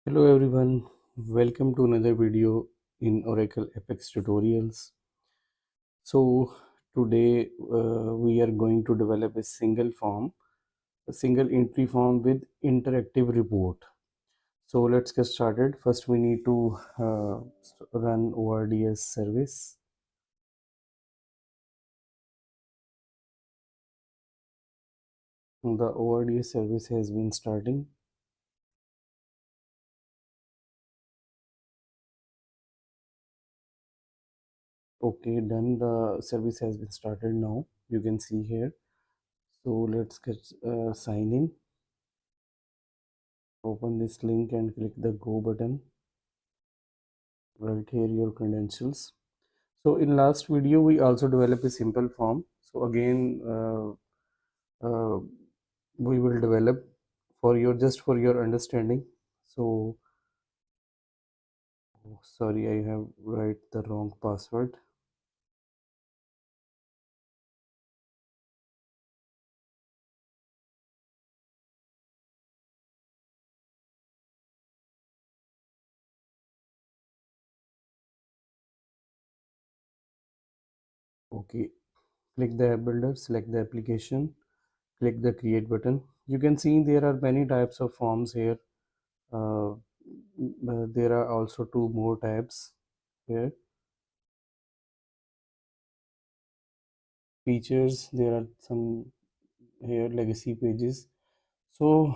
Hello everyone, welcome to another video in Oracle Apex tutorials. So today we are going to develop a single entry form with interactive report. So let's get started. First we need to run ORDS service. The ORDS service has been starting. Okay, done. The service has been started now. You can see here. So let's get sign in. Open this link and click the go button. Write here your credentials. So in last video we also developed a simple form. So again we will develop for your understanding. So sorry, I have write the wrong password. Okay, click the app builder, select the application, click the create button. You can see there are many types of forms here. There are also two more tabs here. Features, there are some here, legacy pages. So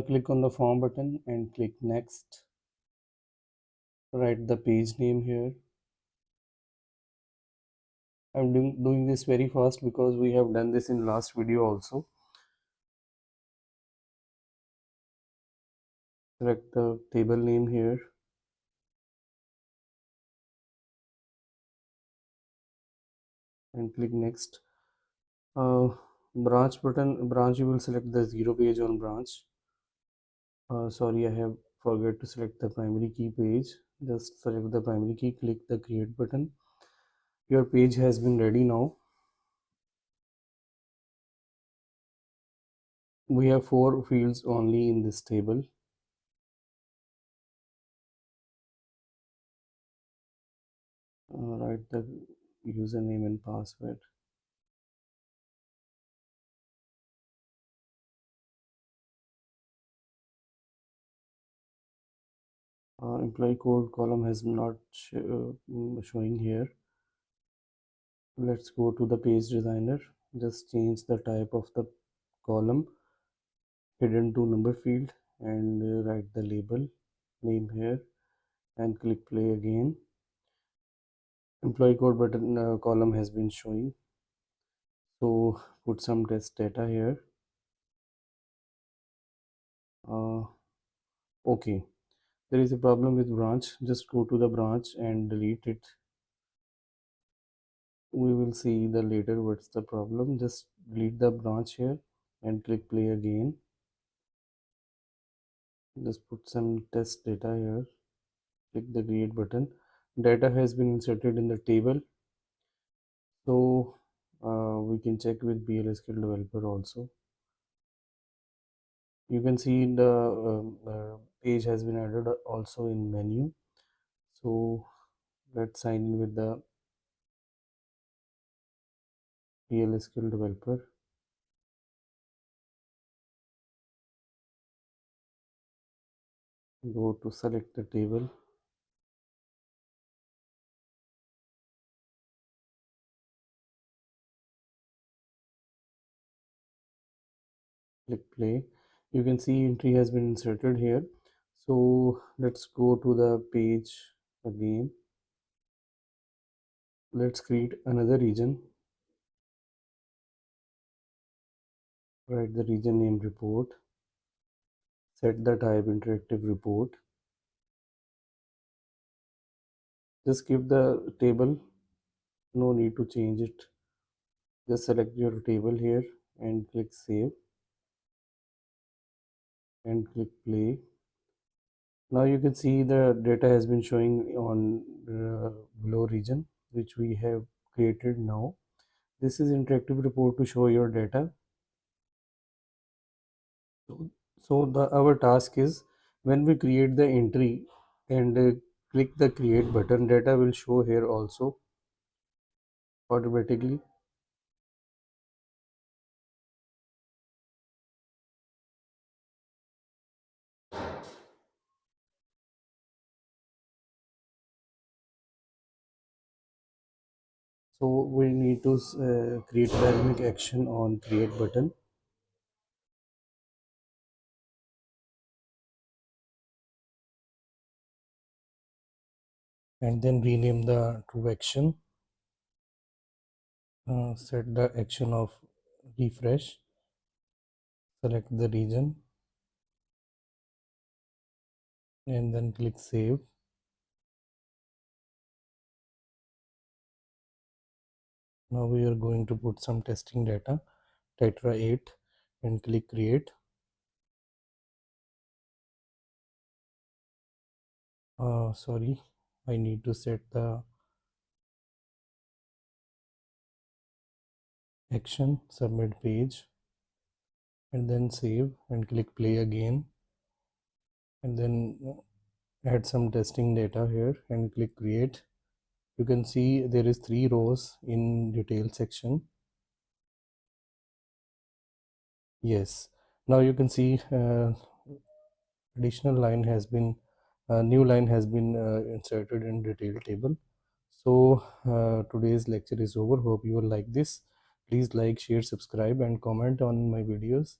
click on the form button and click next. Write the page name here. I'm doing this very fast because we have done this in last video also. Select the table name here and click next. Branch, you will select the zero page on branch. Sorry, I have forgot to select the primary key page. Just select the primary key, click the create button. Your page has been ready now. We have 4 fields only in this table. Write the username and password. Employee code column has not showing here. Let's go to the page designer. Just change the type of the column hidden to number field and write the label name here and click play again. Employee code button column has been showing. So put some test data here. Okay, there is a problem with branch. Just go to the branch and delete it. We will see the later what's the problem. Just delete the branch here and click play again. Just put some test data here. Click the create button. Data has been inserted in the table, so we can check with BLSQL developer also. You can see the page has been added also in menu. So let's sign in with the BLSQL developer. Go to select the table. Click play. You can see entry has been inserted here. So let's go to the page again. Let's create another region. Write the region name report. Set the type interactive report. Just give the table, no need to change it. Just select your table here and click save and click play. Now you can see the data has been showing on below region which we have created now. This is interactive report to show your data. So our task is When we create the entry and click the create button, data will show here also automatically. So we need to create dynamic action on create button, and then rename the to action. Set the action of refresh, select the region, and then click save. Now we are going to put some testing data, tetra 8, and click create. Sorry, I need to set the action, submit page, and then save and click play again, and then add some testing data here and click create. You can see there is 3 rows in detail section. Yes, now you can see additional line has been new line has been inserted in detail table. So today's lecture is over. Hope you will like this. Please like, share, subscribe, and comment on my videos.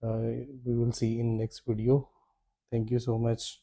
We will see in next video. Thank you so much.